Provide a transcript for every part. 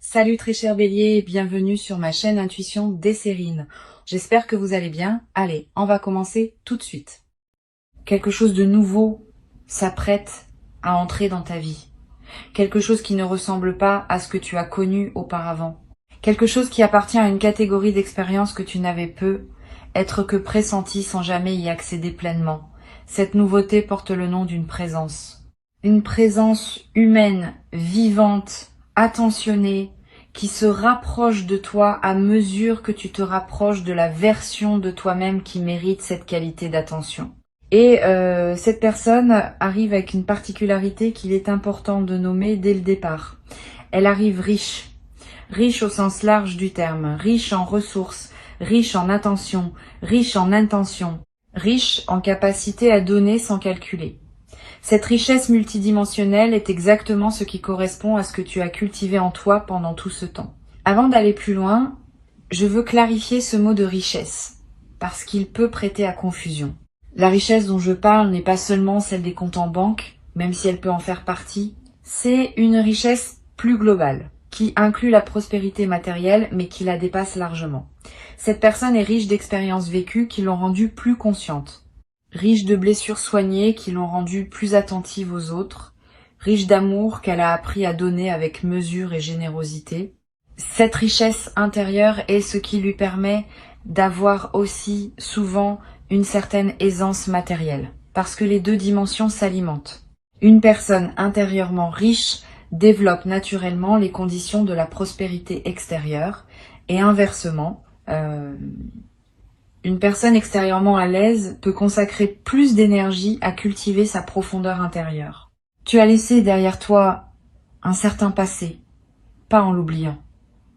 Salut très cher Bélier et bienvenue sur ma chaîne Intuition Desserine. J'espère que vous allez bien. Allez, on va commencer tout de suite. Quelque chose de nouveau s'apprête à entrer dans ta vie. Quelque chose qui ne ressemble pas à ce que tu as connu auparavant. Quelque chose qui appartient à une catégorie d'expérience que tu n'avais peu, être que pressenti sans jamais y accéder pleinement. Cette nouveauté porte le nom d'une présence. Une présence humaine, vivante, attentionnée, qui se rapproche de toi à mesure que tu te rapproches de la version de toi-même qui mérite cette qualité d'attention. Et cette personne arrive avec une particularité qu'il est important de nommer dès le départ. Elle arrive riche, riche au sens large du terme, riche en ressources, riche en attention, riche en intention, riche en capacité à donner sans calculer. Cette richesse multidimensionnelle est exactement ce qui correspond à ce que tu as cultivé en toi pendant tout ce temps. Avant d'aller plus loin, je veux clarifier ce mot de richesse, parce qu'il peut prêter à confusion. La richesse dont je parle n'est pas seulement celle des comptes en banque, même si elle peut en faire partie, c'est une richesse plus globale, qui inclut la prospérité matérielle, mais qui la dépasse largement. Cette personne est riche d'expériences vécues qui l'ont rendue plus consciente. Riche de blessures soignées qui l'ont rendue plus attentive aux autres, riche d'amour qu'elle a appris à donner avec mesure et générosité. Cette richesse intérieure est ce qui lui permet d'avoir aussi souvent une certaine aisance matérielle, parce que les deux dimensions s'alimentent. Une personne intérieurement riche développe naturellement les conditions de la prospérité extérieure, et inversement, une personne extérieurement à l'aise peut consacrer plus d'énergie à cultiver sa profondeur intérieure. Tu as laissé derrière toi un certain passé, pas en l'oubliant,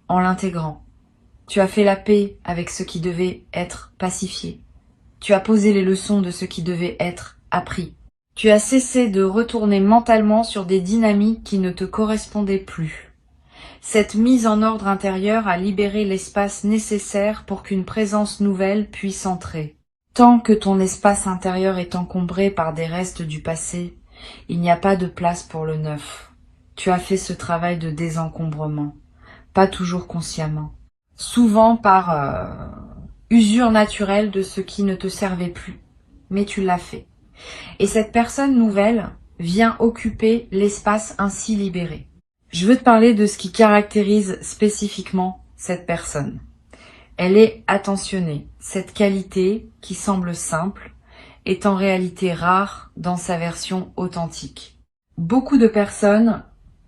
en l'intégrant. Tu as fait la paix avec ce qui devait être pacifié. Tu as posé les leçons de ce qui devait être appris. Tu as cessé de retourner mentalement sur des dynamiques qui ne te correspondaient plus. Cette mise en ordre intérieur a libéré l'espace nécessaire pour qu'une présence nouvelle puisse entrer. Tant que ton espace intérieur est encombré par des restes du passé, il n'y a pas de place pour le neuf. Tu as fait ce travail de désencombrement, pas toujours consciemment. Souvent par usure naturelle de ce qui ne te servait plus, mais tu l'as fait. Et cette personne nouvelle vient occuper l'espace ainsi libéré. Je veux te parler de ce qui caractérise spécifiquement cette personne. Elle est attentionnée. Cette qualité, qui semble simple, est en réalité rare dans sa version authentique. Beaucoup de personnes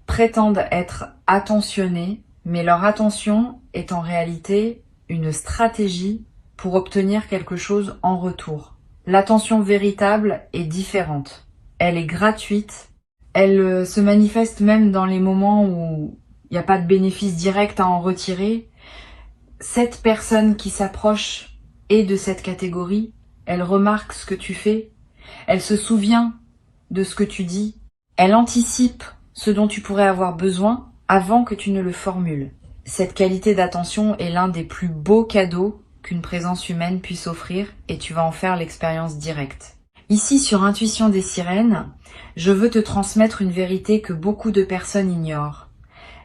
prétendent être attentionnées, mais leur attention est en réalité une stratégie pour obtenir quelque chose en retour. L'attention véritable est différente. Elle est gratuite. Elle se manifeste même dans les moments où il n'y a pas de bénéfice direct à en retirer. Cette personne qui s'approche est de cette catégorie. Elle remarque ce que tu fais. Elle se souvient de ce que tu dis. Elle anticipe ce dont tu pourrais avoir besoin avant que tu ne le formules. Cette qualité d'attention est l'un des plus beaux cadeaux qu'une présence humaine puisse offrir et tu vas en faire l'expérience directe. Ici, sur Intuition des Sirènes, je veux te transmettre une vérité que beaucoup de personnes ignorent.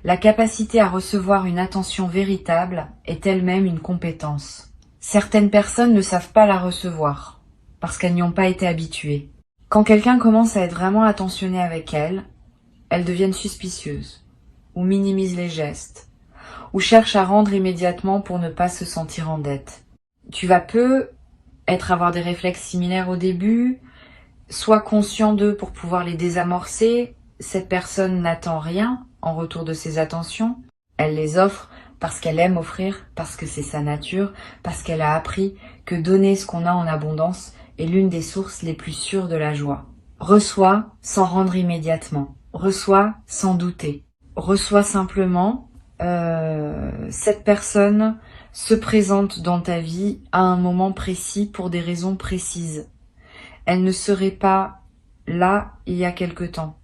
La capacité à recevoir une attention véritable est elle-même une compétence. Certaines personnes ne savent pas la recevoir, parce qu'elles n'y ont pas été habituées. Quand quelqu'un commence à être vraiment attentionné avec elles, elles deviennent suspicieuses, ou minimisent les gestes, ou cherchent à rendre immédiatement pour ne pas se sentir en dette. Tu vas avoir des réflexes similaires au début, sois conscient d'eux pour pouvoir les désamorcer. Cette personne n'attend rien en retour de ses attentions. Elle les offre parce qu'elle aime offrir, parce que c'est sa nature, parce qu'elle a appris que donner ce qu'on a en abondance est l'une des sources les plus sûres de la joie. Reçois sans rendre immédiatement. Reçois sans douter. Reçois simplement. Cette personne se présente dans ta vie à un moment précis pour des raisons précises. Elle ne serait pas là il y a quelque temps.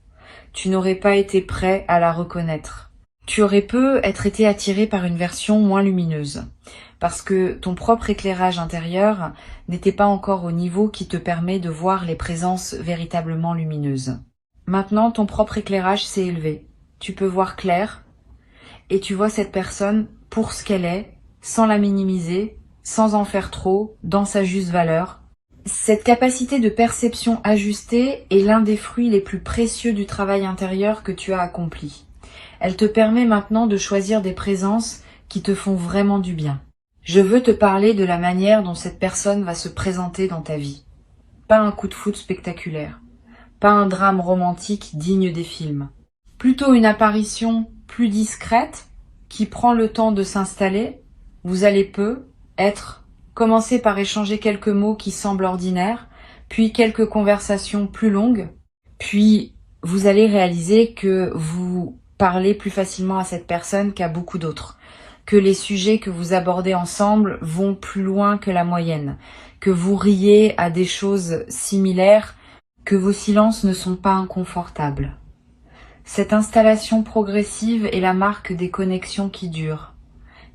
Tu n'aurais pas été prêt à la reconnaître. Tu aurais peut-être été attiré par une version moins lumineuse, parce que ton propre éclairage intérieur n'était pas encore au niveau qui te permet de voir les présences véritablement lumineuses. Maintenant, ton propre éclairage s'est élevé. Tu peux voir clair, et tu vois cette personne pour ce qu'elle est, sans la minimiser, sans en faire trop, dans sa juste valeur. Cette capacité de perception ajustée est l'un des fruits les plus précieux du travail intérieur que tu as accompli. Elle te permet maintenant de choisir des présences qui te font vraiment du bien. Je veux te parler de la manière dont cette personne va se présenter dans ta vie. Pas un coup de foudre spectaculaire, pas un drame romantique digne des films. Plutôt une apparition plus discrète qui prend le temps de s'installer. Vous allez commencer par échanger quelques mots qui semblent ordinaires, puis quelques conversations plus longues, puis vous allez réaliser que vous parlez plus facilement à cette personne qu'à beaucoup d'autres, que les sujets que vous abordez ensemble vont plus loin que la moyenne, que vous riez à des choses similaires, que vos silences ne sont pas inconfortables. Cette installation progressive est la marque des connexions qui durent.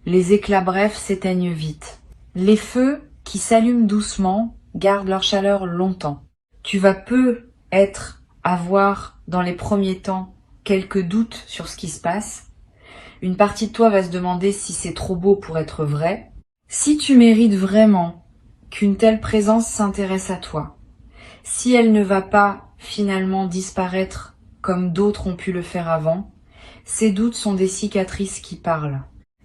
Les éclats brefs s'éteignent vite. Les feux qui s'allument doucement gardent leur chaleur longtemps. Tu vas avoir dans les premiers temps quelques doutes sur ce qui se passe. Une partie de toi va se demander si c'est trop beau pour être vrai. Si tu mérites vraiment qu'une telle présence s'intéresse à toi, si elle ne va pas finalement disparaître comme d'autres ont pu le faire avant, ces doutes sont des cicatrices qui parlent.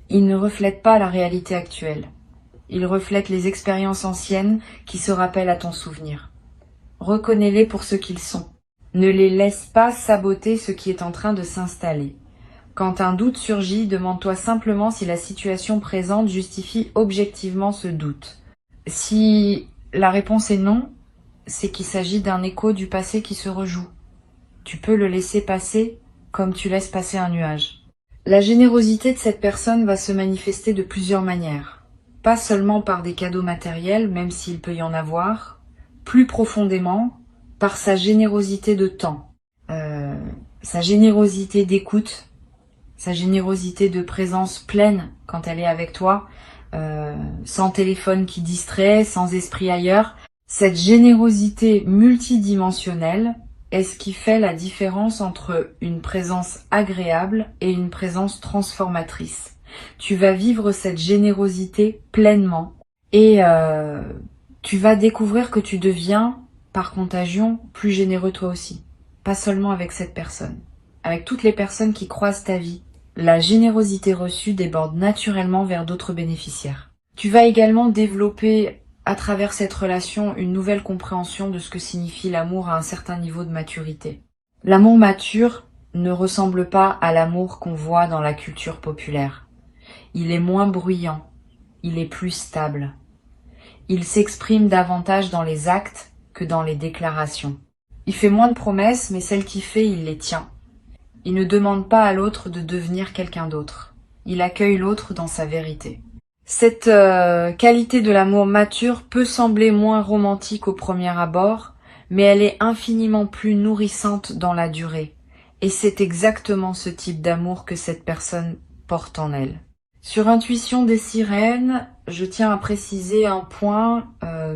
Ils ne reflètent pas la réalité actuelle. Ils reflètent les expériences anciennes qui se rappellent à ton souvenir. Reconnais-les pour ce qu'ils sont. Ne les laisse pas saboter ce qui est en train de s'installer. Quand un doute surgit, demande-toi simplement si la situation présente justifie objectivement ce doute. Si la réponse est non, c'est qu'il s'agit d'un écho du passé qui se rejoue. Tu peux le laisser passer comme tu laisses passer un nuage. La générosité de cette personne va se manifester de plusieurs manières. Pas seulement par des cadeaux matériels, même s'il peut y en avoir, plus profondément par sa générosité de temps, sa générosité d'écoute, sa générosité de présence pleine quand elle est avec toi, sans téléphone qui distrait, sans esprit ailleurs. Cette générosité multidimensionnelle est ce qui fait la différence entre une présence agréable et une présence transformatrice. Tu vas vivre cette générosité pleinement et tu vas découvrir que tu deviens, par contagion, plus généreux toi aussi. Pas seulement avec cette personne, avec toutes les personnes qui croisent ta vie. La générosité reçue déborde naturellement vers d'autres bénéficiaires. Tu vas également développer à travers cette relation une nouvelle compréhension de ce que signifie l'amour à un certain niveau de maturité. L'amour mature ne ressemble pas à l'amour qu'on voit dans la culture populaire. Il est moins bruyant, il est plus stable. Il s'exprime davantage dans les actes que dans les déclarations. Il fait moins de promesses, mais celles qu'il fait, il les tient. Il ne demande pas à l'autre de devenir quelqu'un d'autre. Il accueille l'autre dans sa vérité. Cette qualité de l'amour mature peut sembler moins romantique au premier abord, mais elle est infiniment plus nourrissante dans la durée. Et c'est exactement ce type d'amour que cette personne porte en elle. Sur Intuition des sirènes, je tiens à préciser un point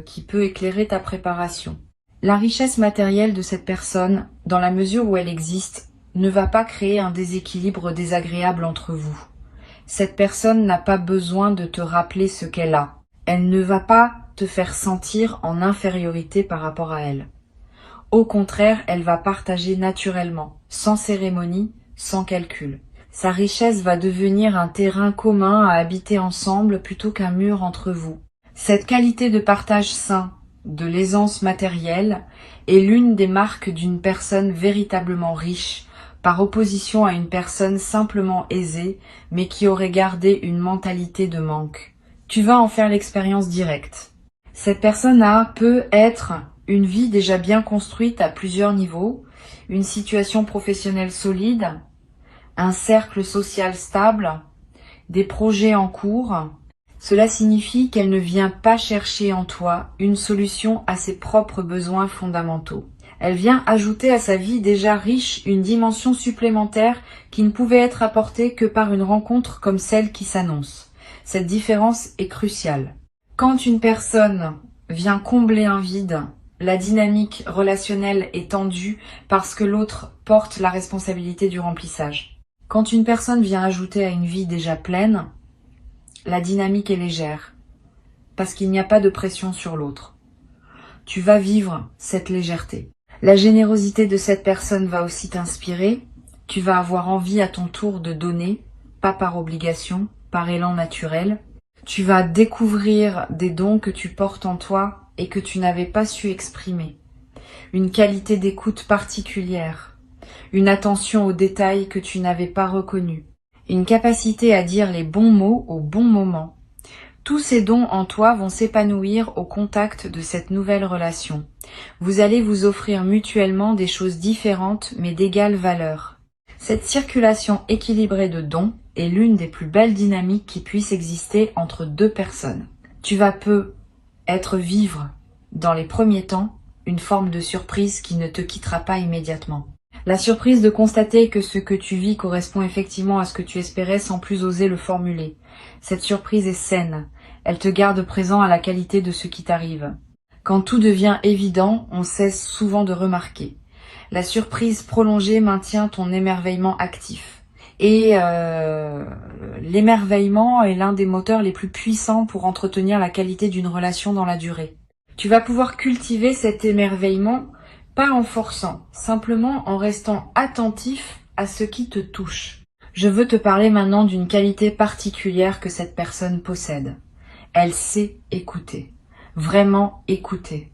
qui peut éclairer ta préparation. La richesse matérielle de cette personne, dans la mesure où elle existe, ne va pas créer un déséquilibre désagréable entre vous. Cette personne n'a pas besoin de te rappeler ce qu'elle a. Elle ne va pas te faire sentir en infériorité par rapport à elle. Au contraire, elle va partager naturellement, sans cérémonie, sans calcul. Sa richesse va devenir un terrain commun à habiter ensemble plutôt qu'un mur entre vous. Cette qualité de partage sain, de l'aisance matérielle, est l'une des marques d'une personne véritablement riche, par opposition à une personne simplement aisée, mais qui aurait gardé une mentalité de manque. Tu vas en faire l'expérience directe. Cette personne peut être une vie déjà bien construite à plusieurs niveaux, une situation professionnelle solide, un cercle social stable, des projets en cours. Cela signifie qu'elle ne vient pas chercher en toi une solution à ses propres besoins fondamentaux. Elle vient ajouter à sa vie déjà riche une dimension supplémentaire qui ne pouvait être apportée que par une rencontre comme celle qui s'annonce. Cette différence est cruciale. Quand une personne vient combler un vide, la dynamique relationnelle est tendue parce que l'autre porte la responsabilité du remplissage. Quand une personne vient ajouter à une vie déjà pleine, la dynamique est légère, parce qu'il n'y a pas de pression sur l'autre. Tu vas vivre cette légèreté. La générosité de cette personne va aussi t'inspirer. Tu vas avoir envie à ton tour de donner, pas par obligation, par élan naturel. Tu vas découvrir des dons que tu portes en toi et que tu n'avais pas su exprimer. Une qualité d'écoute particulière. Une attention aux détails que tu n'avais pas reconnus. Une capacité à dire les bons mots au bon moment. Tous ces dons en toi vont s'épanouir au contact de cette nouvelle relation. Vous allez vous offrir mutuellement des choses différentes mais d'égale valeur. Cette circulation équilibrée de dons est l'une des plus belles dynamiques qui puissent exister entre deux personnes. Tu vas peut-être vivre, dans les premiers temps, une forme de surprise qui ne te quittera pas immédiatement. La surprise de constater que ce que tu vis correspond effectivement à ce que tu espérais sans plus oser le formuler. Cette surprise est saine. Elle te garde présent à la qualité de ce qui t'arrive. Quand tout devient évident, on cesse souvent de remarquer. La surprise prolongée maintient ton émerveillement actif. Et l'émerveillement est l'un des moteurs les plus puissants pour entretenir la qualité d'une relation dans la durée. Tu vas pouvoir cultiver cet émerveillement pas en forçant, simplement en restant attentif à ce qui te touche. Je veux te parler maintenant d'une qualité particulière que cette personne possède. Elle sait écouter. Vraiment écouter.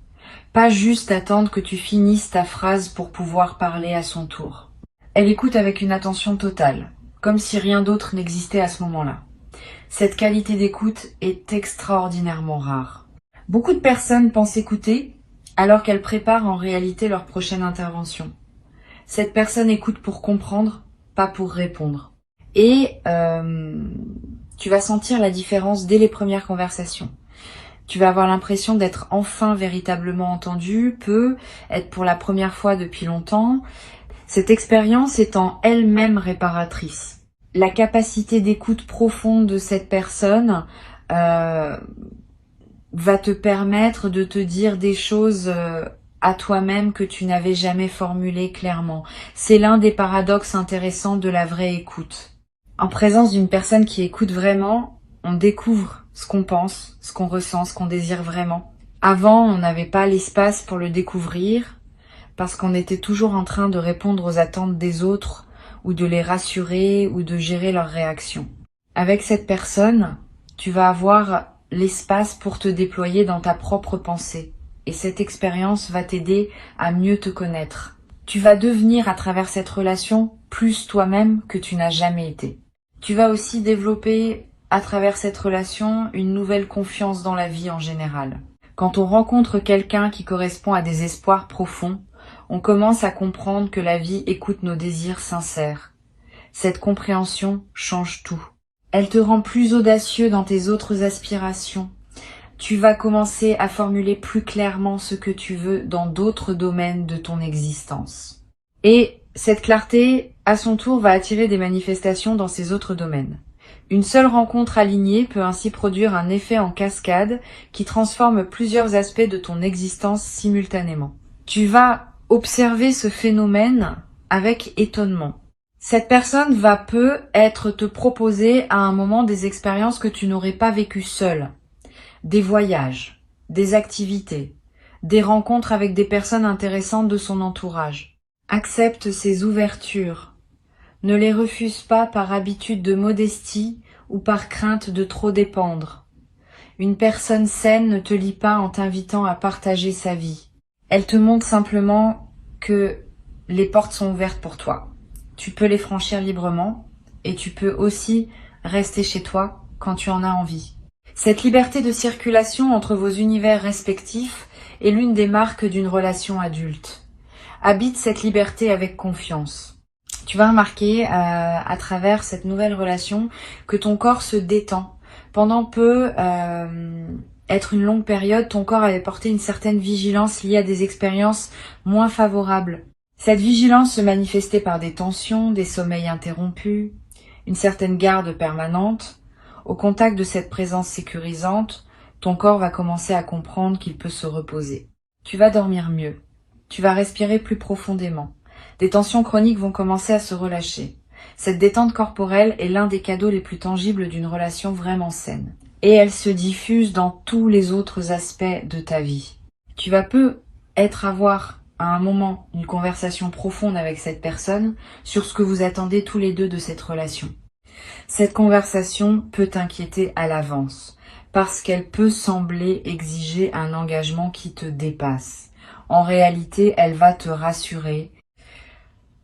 Pas juste attendre que tu finisses ta phrase pour pouvoir parler à son tour. Elle écoute avec une attention totale, comme si rien d'autre n'existait à ce moment-là. Cette qualité d'écoute est extraordinairement rare. Beaucoup de personnes pensent écouter, alors qu'elles préparent en réalité leur prochaine intervention. Cette personne écoute pour comprendre, pas pour répondre. Et tu vas sentir la différence dès les premières conversations. Tu vas avoir l'impression d'être enfin véritablement entendu, peut être pour la première fois depuis longtemps. Cette expérience est en elle-même réparatrice. La capacité d'écoute profonde de cette personne va te permettre de te dire des choses à toi-même que tu n'avais jamais formulées clairement. C'est l'un des paradoxes intéressants de la vraie écoute. En présence d'une personne qui écoute vraiment, on découvre ce qu'on pense, ce qu'on ressent, ce qu'on désire vraiment. Avant, on n'avait pas l'espace pour le découvrir parce qu'on était toujours en train de répondre aux attentes des autres ou de les rassurer ou de gérer leurs réactions. Avec cette personne, tu vas avoir l'espace pour te déployer dans ta propre pensée. Et cette expérience va t'aider à mieux te connaître. Tu vas devenir à travers cette relation plus toi-même que tu n'as jamais été. Tu vas aussi développer à travers cette relation une nouvelle confiance dans la vie en général. Quand on rencontre quelqu'un qui correspond à des espoirs profonds, on commence à comprendre que la vie écoute nos désirs sincères. Cette compréhension change tout. Elle te rend plus audacieux dans tes autres aspirations. Tu vas commencer à formuler plus clairement ce que tu veux dans d'autres domaines de ton existence. Et cette clarté, à son tour, va attirer des manifestations dans ces autres domaines. Une seule rencontre alignée peut ainsi produire un effet en cascade qui transforme plusieurs aspects de ton existence simultanément. Tu vas observer ce phénomène avec étonnement. Cette personne va peut-être te proposer à un moment des expériences que tu n'aurais pas vécues seule. Des voyages, des activités, des rencontres avec des personnes intéressantes de son entourage. Accepte ces ouvertures. Ne les refuse pas par habitude de modestie ou par crainte de trop dépendre. Une personne saine ne te lie pas en t'invitant à partager sa vie. Elle te montre simplement que les portes sont ouvertes pour toi. Tu peux les franchir librement et tu peux aussi rester chez toi quand tu en as envie. Cette liberté de circulation entre vos univers respectifs est l'une des marques d'une relation adulte. Habite cette liberté avec confiance. Tu vas remarquer à travers cette nouvelle relation que ton corps se détend. Pendant être une longue période, ton corps avait porté une certaine vigilance liée à des expériences moins favorables. Cette vigilance se manifestait par des tensions, des sommeils interrompus, une certaine garde permanente. Au contact de cette présence sécurisante, ton corps va commencer à comprendre qu'il peut se reposer. Tu vas dormir mieux. Tu vas respirer plus profondément. Des tensions chroniques vont commencer à se relâcher. Cette détente corporelle est l'un des cadeaux les plus tangibles d'une relation vraiment saine. Et elle se diffuse dans tous les autres aspects de ta vie. Tu vas avoir à un moment une conversation profonde avec cette personne sur ce que vous attendez tous les deux de cette relation. Cette conversation peut t'inquiéter à l'avance, parce qu'elle peut sembler exiger un engagement qui te dépasse. En réalité, elle va te rassurer.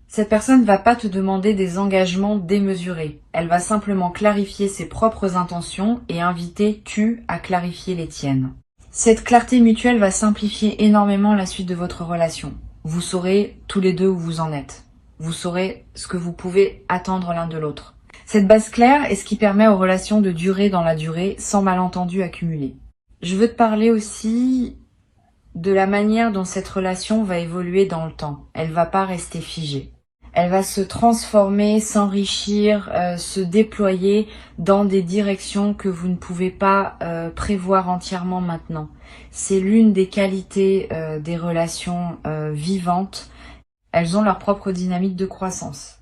Cette personne ne va pas te demander des engagements démesurés. Elle va simplement clarifier ses propres intentions et inviter tu à clarifier les tiennes. Cette clarté mutuelle va simplifier énormément la suite de votre relation. Vous saurez tous les deux où vous en êtes. Vous saurez ce que vous pouvez attendre l'un de l'autre. Cette base claire est ce qui permet aux relations de durer dans la durée sans malentendus accumulés. Je veux te parler aussi de la manière dont cette relation va évoluer dans le temps. Elle ne va pas rester figée. Elle va se transformer, s'enrichir, se déployer dans des directions que vous ne pouvez pas prévoir entièrement maintenant. C'est l'une des qualités des relations vivantes. Elles ont leur propre dynamique de croissance.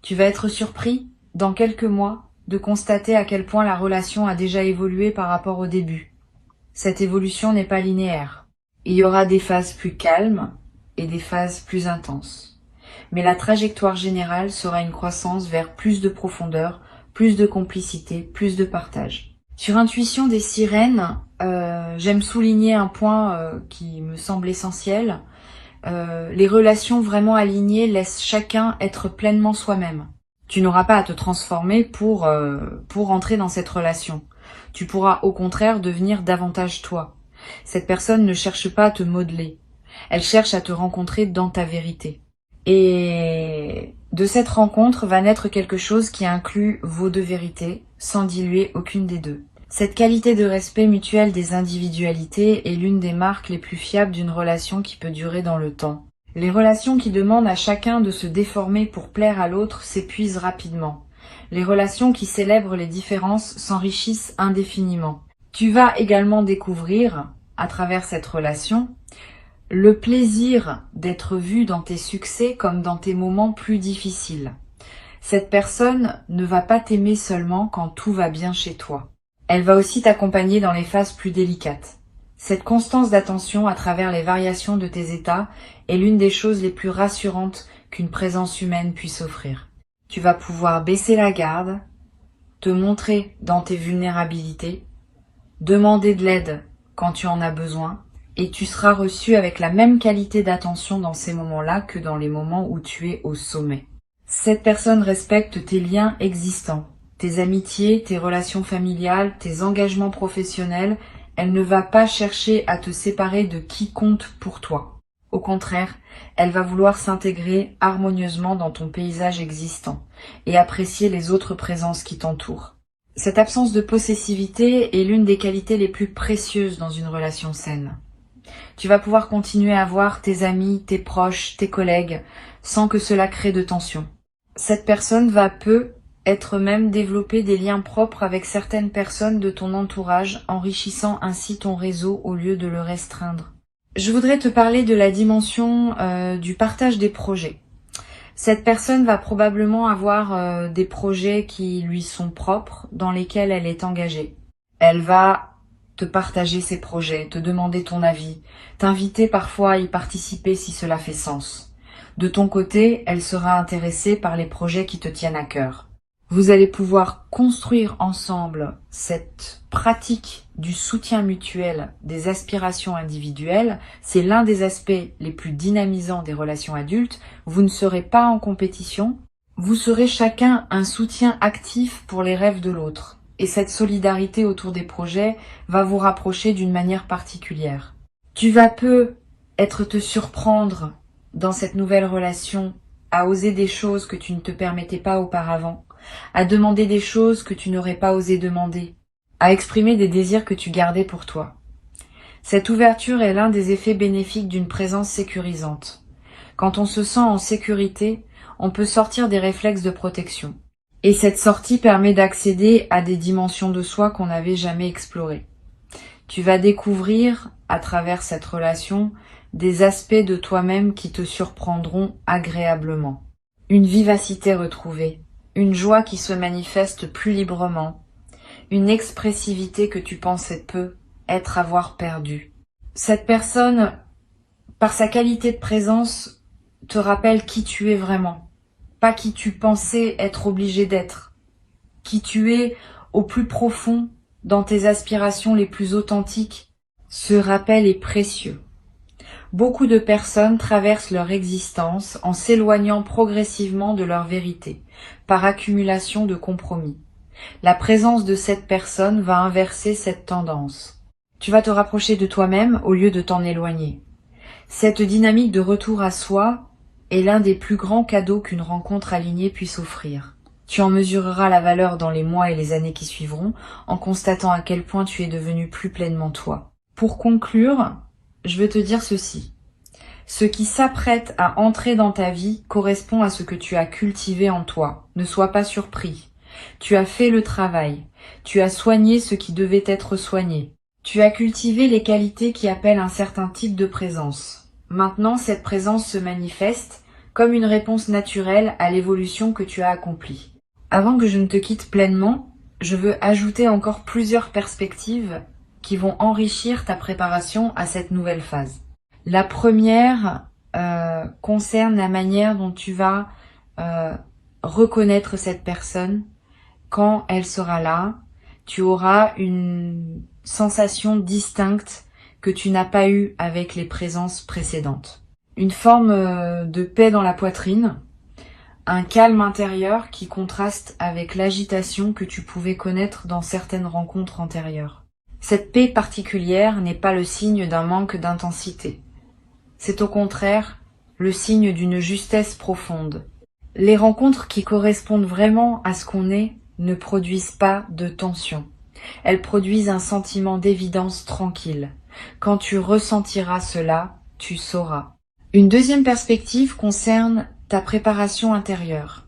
Tu vas être surpris, dans quelques mois, de constater à quel point la relation a déjà évolué par rapport au début. Cette évolution n'est pas linéaire. Il y aura des phases plus calmes et des phases plus intenses. Mais la trajectoire générale sera une croissance vers plus de profondeur, plus de complicité, plus de partage. Sur Intuition des sirènes, j'aime souligner un point qui me semble essentiel. Les relations vraiment alignées laissent chacun être pleinement soi-même. Tu n'auras pas à te transformer pour entrer dans cette relation. Tu pourras au contraire devenir davantage toi. Cette personne ne cherche pas à te modeler. Elle cherche à te rencontrer dans ta vérité. Et de cette rencontre va naître quelque chose qui inclut vos deux vérités, sans diluer aucune des deux. Cette qualité de respect mutuel des individualités est l'une des marques les plus fiables d'une relation qui peut durer dans le temps. Les relations qui demandent à chacun de se déformer pour plaire à l'autre s'épuisent rapidement. Les relations qui célèbrent les différences s'enrichissent indéfiniment. Tu vas également découvrir, à travers cette relation, le plaisir d'être vu dans tes succès comme dans tes moments plus difficiles. Cette personne ne va pas t'aimer seulement quand tout va bien chez toi. Elle va aussi t'accompagner dans les phases plus délicates. Cette constance d'attention à travers les variations de tes états est l'une des choses les plus rassurantes qu'une présence humaine puisse offrir. Tu vas pouvoir baisser la garde, te montrer dans tes vulnérabilités, demander de l'aide quand tu en as besoin, et tu seras reçu avec la même qualité d'attention dans ces moments-là que dans les moments où tu es au sommet. Cette personne respecte tes liens existants, tes amitiés, tes relations familiales, tes engagements professionnels. Elle ne va pas chercher à te séparer de qui compte pour toi. Au contraire, elle va vouloir s'intégrer harmonieusement dans ton paysage existant et apprécier les autres présences qui t'entourent. Cette absence de possessivité est l'une des qualités les plus précieuses dans une relation saine. Tu vas pouvoir continuer à voir tes amis, tes proches, tes collègues, sans que cela crée de tension. Cette personne va être même développer des liens propres avec certaines personnes de ton entourage, enrichissant ainsi ton réseau au lieu de le restreindre. Je voudrais te parler de la dimension du partage des projets. Cette personne va probablement avoir des projets qui lui sont propres, dans lesquels elle est engagée. Elle va te partager ses projets, te demander ton avis, t'inviter parfois à y participer si cela fait sens. De ton côté, elle sera intéressée par les projets qui te tiennent à cœur. Vous allez pouvoir construire ensemble cette pratique du soutien mutuel des aspirations individuelles. C'est l'un des aspects les plus dynamisants des relations adultes. Vous ne serez pas en compétition. Vous serez chacun un soutien actif pour les rêves de l'autre. Et cette solidarité autour des projets va vous rapprocher d'une manière particulière. Tu vas peut-être te surprendre dans cette nouvelle relation à oser des choses que tu ne te permettais pas auparavant, à demander des choses que tu n'aurais pas osé demander, à exprimer des désirs que tu gardais pour toi. Cette ouverture est l'un des effets bénéfiques d'une présence sécurisante. Quand on se sent en sécurité, on peut sortir des réflexes de protection. Et cette sortie permet d'accéder à des dimensions de soi qu'on n'avait jamais explorées. Tu vas découvrir, à travers cette relation, des aspects de toi-même qui te surprendront agréablement. une vivacité retrouvée, une joie qui se manifeste plus librement, une expressivité que tu pensais peu avoir perdue. Cette personne, par sa qualité de présence, te rappelle qui tu es vraiment, pas qui tu pensais être obligé d'être, qui tu es au plus profond dans tes aspirations les plus authentiques. Ce rappel est précieux. Beaucoup de personnes traversent leur existence en s'éloignant progressivement de leur vérité, par accumulation de compromis. La présence de cette personne va inverser cette tendance. Tu vas te rapprocher de toi-même au lieu de t'en éloigner. Cette dynamique de retour à soi est l'un des plus grands cadeaux qu'une rencontre alignée puisse offrir. Tu en mesureras la valeur dans les mois et les années qui suivront, en constatant à quel point tu es devenu plus pleinement toi. Pour conclure, je veux te dire ceci. Ce qui s'apprête à entrer dans ta vie correspond à ce que tu as cultivé en toi. Ne sois pas surpris. Tu as fait le travail. Tu as soigné ce qui devait être soigné. Tu as cultivé les qualités qui appellent un certain type de présence. Maintenant, cette présence se manifeste comme une réponse naturelle à l'évolution que tu as accomplie. Avant que je ne te quitte pleinement, je veux ajouter encore plusieurs perspectives qui vont enrichir ta préparation à cette nouvelle phase. La première concerne la manière dont tu vas reconnaître cette personne. Quand elle sera là, tu auras une sensation distincte que tu n'as pas eue avec les présences précédentes. Une forme de paix dans la poitrine, un calme intérieur qui contraste avec l'agitation que tu pouvais connaître dans certaines rencontres antérieures. Cette paix particulière n'est pas le signe d'un manque d'intensité. C'est au contraire le signe d'une justesse profonde. Les rencontres qui correspondent vraiment à ce qu'on est ne produisent pas de tension. Elles produisent un sentiment d'évidence tranquille. Quand tu ressentiras cela, tu sauras. Une deuxième perspective concerne ta préparation intérieure.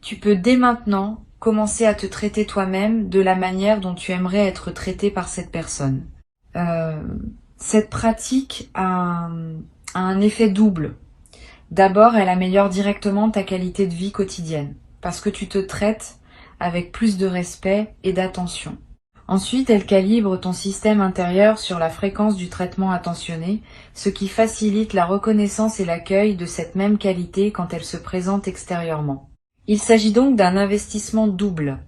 Tu peux dès maintenant commencer à te traiter toi-même de la manière dont tu aimerais être traité par cette personne. Cette pratique a un effet double. D'abord, elle améliore directement ta qualité de vie quotidienne, parce que tu te traites avec plus de respect et d'attention. Ensuite, elle calibre ton système intérieur sur la fréquence du traitement attentionné, ce qui facilite la reconnaissance et l'accueil de cette même qualité quand elle se présente extérieurement. Il s'agit donc d'un investissement double.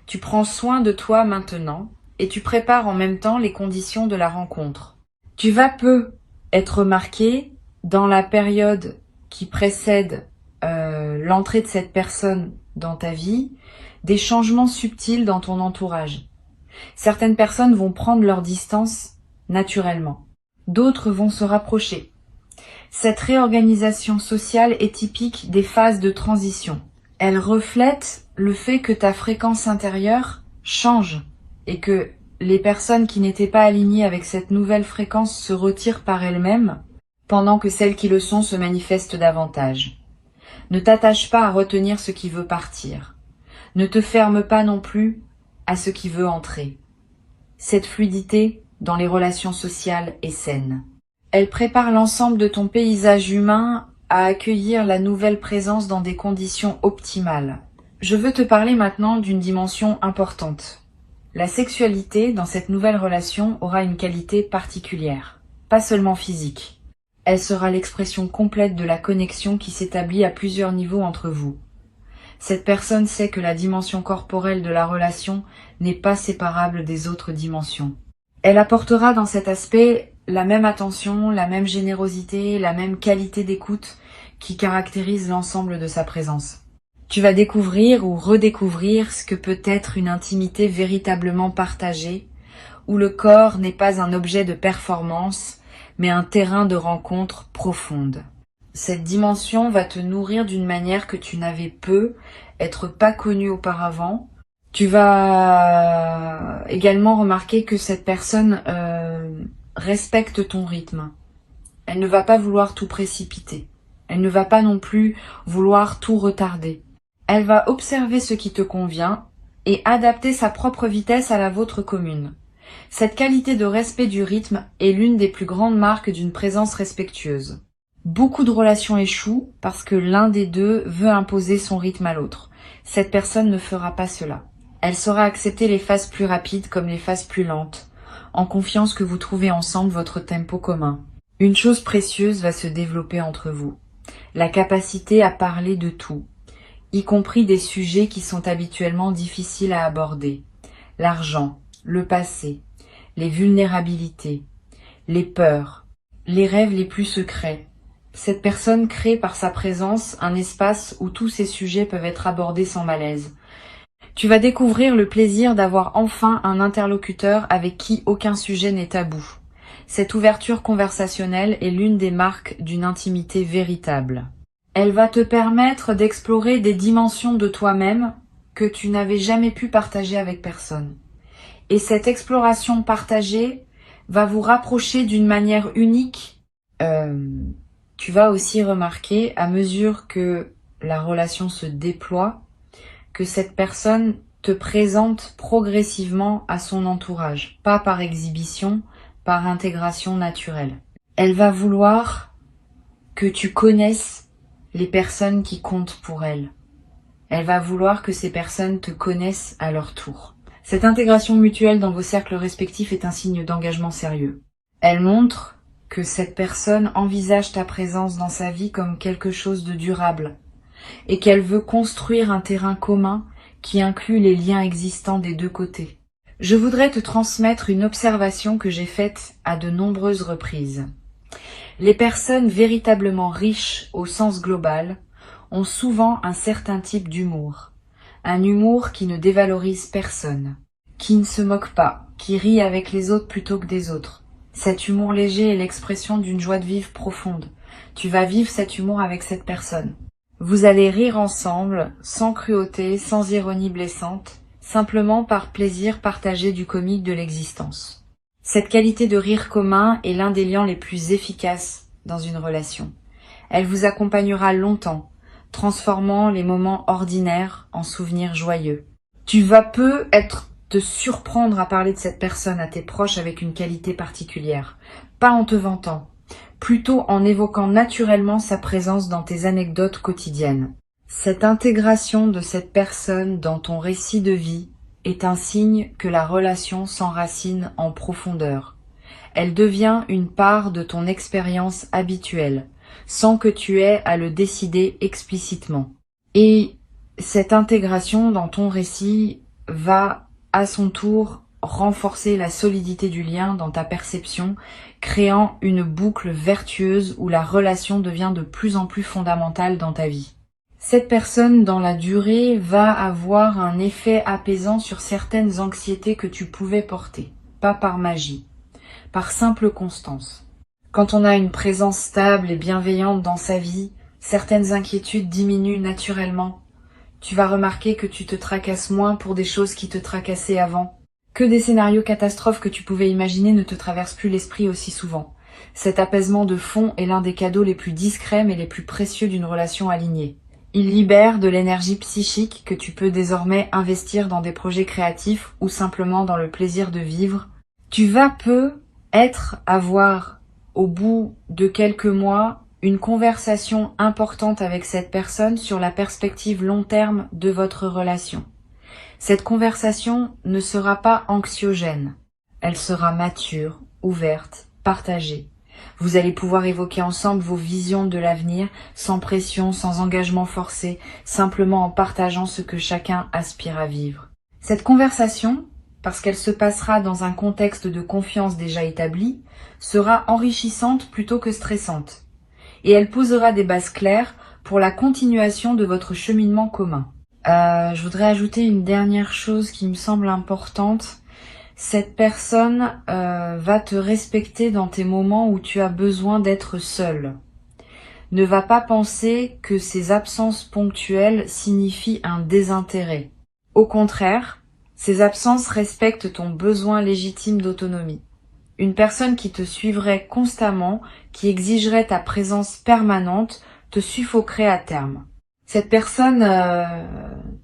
Tu prends soin de toi maintenant et tu prépares en même temps les conditions de la rencontre. Tu vas peu être remarqué dans la période qui précède l'entrée de cette personne dans ta vie, des changements subtils dans ton entourage. Certaines personnes vont prendre leur distance naturellement. D'autres vont se rapprocher. Cette réorganisation sociale est typique des phases de transition. Elle reflète le fait que ta fréquence intérieure change et que les personnes qui n'étaient pas alignées avec cette nouvelle fréquence se retirent par elles-mêmes, pendant que celles qui le sont se manifestent davantage. Ne t'attache pas à retenir ce qui veut partir. Ne te ferme pas non plus à ce qui veut entrer. Cette fluidité dans les relations sociales est saine. Elle prépare l'ensemble de ton paysage humain à accueillir la nouvelle présence dans des conditions optimales. Je veux te parler maintenant d'une dimension importante. La sexualité dans cette nouvelle relation aura une qualité particulière, pas seulement physique. Elle sera l'expression complète de la connexion qui s'établit à plusieurs niveaux entre vous. Cette personne sait que la dimension corporelle de la relation n'est pas séparable des autres dimensions. Elle apportera dans cet aspect la même attention, la même générosité, la même qualité d'écoute qui caractérise l'ensemble de sa présence. Tu vas découvrir ou redécouvrir ce que peut être une intimité véritablement partagée, où le corps n'est pas un objet de performance, mais un terrain de rencontre profonde. Cette dimension va te nourrir d'une manière que tu n'avais être pas connue auparavant. Tu vas également remarquer que cette personne respecte ton rythme. Elle ne va pas vouloir tout précipiter. Elle ne va pas non plus vouloir tout retarder. Elle va observer ce qui te convient et adapter sa propre vitesse à la vôtre commune. Cette qualité de respect du rythme est l'une des plus grandes marques d'une présence respectueuse. Beaucoup de relations échouent parce que l'un des deux veut imposer son rythme à l'autre. Cette personne ne fera pas cela. Elle saura accepter les phases plus rapides comme les phases plus lentes, en confiance que vous trouvez ensemble votre tempo commun. Une chose précieuse va se développer entre vous. La capacité à parler de tout, y compris des sujets qui sont habituellement difficiles à aborder. L'argent, le passé, les vulnérabilités, les peurs, les rêves les plus secrets. Cette personne crée par sa présence un espace où tous ces sujets peuvent être abordés sans malaise. Tu vas découvrir le plaisir d'avoir enfin un interlocuteur avec qui aucun sujet n'est tabou. Cette ouverture conversationnelle est l'une des marques d'une intimité véritable. Elle va te permettre d'explorer des dimensions de toi-même que tu n'avais jamais pu partager avec personne. Et cette exploration partagée va vous rapprocher d'une manière unique. Tu vas aussi remarquer, à mesure que la relation se déploie, que cette personne te présente progressivement à son entourage, pas par exhibition, par intégration naturelle. Elle va vouloir que tu connaisses les personnes qui comptent pour elle. Elle va vouloir que ces personnes te connaissent à leur tour. Cette intégration mutuelle dans vos cercles respectifs est un signe d'engagement sérieux. Elle montre que cette personne envisage ta présence dans sa vie comme quelque chose de durable et qu'elle veut construire un terrain commun qui inclut les liens existants des deux côtés. Je voudrais te transmettre une observation que j'ai faite à de nombreuses reprises. Les personnes véritablement riches au sens global ont souvent un certain type d'humour. Un humour qui ne dévalorise personne, qui ne se moque pas, qui rit avec les autres plutôt que des autres. Cet humour léger est l'expression d'une joie de vivre profonde. Tu vas vivre cet humour avec cette personne. Vous allez rire ensemble, sans cruauté, sans ironie blessante, simplement par plaisir partagé du comique de l'existence. Cette qualité de rire commun est l'un des liens les plus efficaces dans une relation. Elle vous accompagnera longtemps, transformant les moments ordinaires en souvenirs joyeux. Tu vas te surprendre à parler de cette personne à tes proches avec une qualité particulière, pas en te vantant, plutôt en évoquant naturellement sa présence dans tes anecdotes quotidiennes. Cette intégration de cette personne dans ton récit de vie est un signe que la relation s'enracine en profondeur. Elle devient une part de ton expérience habituelle, sans que tu aies à le décider explicitement. Et cette intégration dans ton récit va, à son tour, renforcer la solidité du lien dans ta perception, créant une boucle vertueuse où la relation devient de plus en plus fondamentale dans ta vie. Cette personne, dans la durée, va avoir un effet apaisant sur certaines anxiétés que tu pouvais porter, pas par magie, par simple constance. Quand on a une présence stable et bienveillante dans sa vie, certaines inquiétudes diminuent naturellement. Tu vas remarquer que tu te tracasses moins pour des choses qui te tracassaient avant, que des scénarios catastrophes que tu pouvais imaginer ne te traversent plus l'esprit aussi souvent. Cet apaisement de fond est l'un des cadeaux les plus discrets mais les plus précieux d'une relation alignée. Il libère de l'énergie psychique que tu peux désormais investir dans des projets créatifs ou simplement dans le plaisir de vivre. Tu vas avoir, au bout de quelques mois, une conversation importante avec cette personne sur la perspective long terme de votre relation. Cette conversation ne sera pas anxiogène. Elle sera mature, ouverte, partagée. Vous allez pouvoir évoquer ensemble vos visions de l'avenir, sans pression, sans engagement forcé, simplement en partageant ce que chacun aspire à vivre. Cette conversation, parce qu'elle se passera dans un contexte de confiance déjà établi, sera enrichissante plutôt que stressante. Et elle posera des bases claires pour la continuation de votre cheminement commun. Je voudrais ajouter une dernière chose qui me semble importante. Cette personne va te respecter dans tes moments où tu as besoin d'être seul. Ne va pas penser que ces absences ponctuelles signifient un désintérêt. Au contraire, ces absences respectent ton besoin légitime d'autonomie. Une personne qui te suivrait constamment, qui exigerait ta présence permanente, te suffoquerait à terme. Cette personne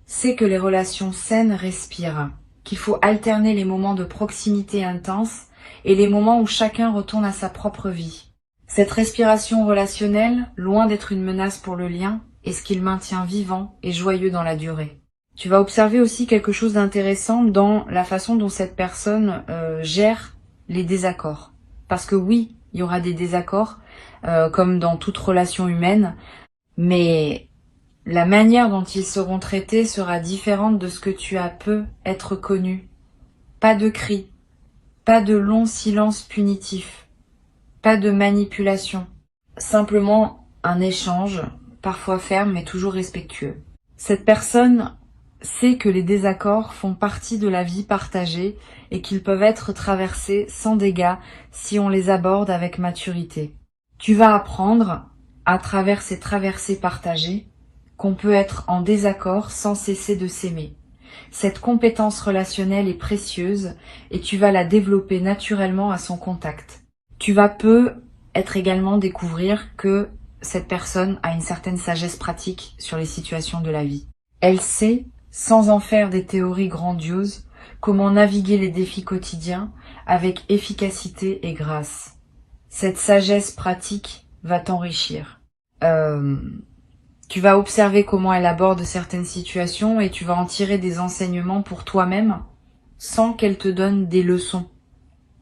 sait que les relations saines respirent, qu'il faut alterner les moments de proximité intense et les moments où chacun retourne à sa propre vie. Cette respiration relationnelle, loin d'être une menace pour le lien, est ce qui le maintient vivant et joyeux dans la durée. Tu vas observer aussi quelque chose d'intéressant dans la façon dont cette personne gère les désaccords. Parce que oui, il y aura des désaccords, comme dans toute relation humaine, mais la manière dont ils seront traités sera différente de ce que tu as pu être connu. Pas de cris, pas de longs silences punitifs, pas de manipulation. Simplement un échange, parfois ferme mais toujours respectueux. Cette personne sait que les désaccords font partie de la vie partagée et qu'ils peuvent être traversés sans dégâts si on les aborde avec maturité. Tu vas apprendre, à travers ces traversées partagées, qu'on peut être en désaccord sans cesser de s'aimer. Cette compétence relationnelle est précieuse et tu vas la développer naturellement à son contact. Tu vas être également découvrir que cette personne a une certaine sagesse pratique sur les situations de la vie. Elle sait, sans en faire des théories grandioses, comment naviguer les défis quotidiens avec efficacité et grâce. Cette sagesse pratique va t'enrichir. Tu vas observer comment elle aborde certaines situations et tu vas en tirer des enseignements pour toi-même sans qu'elle te donne des leçons,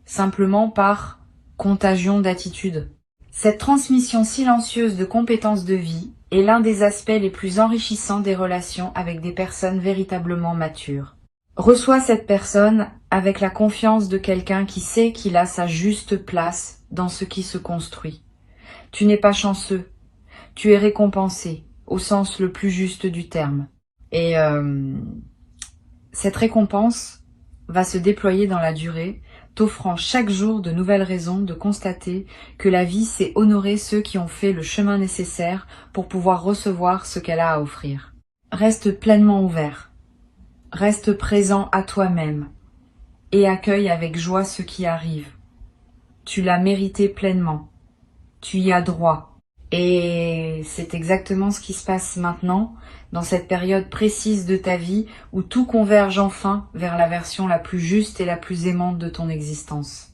simplement par contagion d'attitude. Cette transmission silencieuse de compétences de vie est l'un des aspects les plus enrichissants des relations avec des personnes véritablement matures. Reçois cette personne avec la confiance de quelqu'un qui sait qu'il a sa juste place dans ce qui se construit. Tu n'es pas chanceux, tu es récompensé, au sens le plus juste du terme. Et cette récompense va se déployer dans la durée, t'offrant chaque jour de nouvelles raisons de constater que la vie sait honorer ceux qui ont fait le chemin nécessaire pour pouvoir recevoir ce qu'elle a à offrir. Reste pleinement ouvert, reste présent à toi-même et accueille avec joie ce qui arrive. Tu l'as mérité pleinement, tu y as droit. Et c'est exactement ce qui se passe maintenant, dans cette période précise de ta vie où tout converge enfin vers la version la plus juste et la plus aimante de ton existence.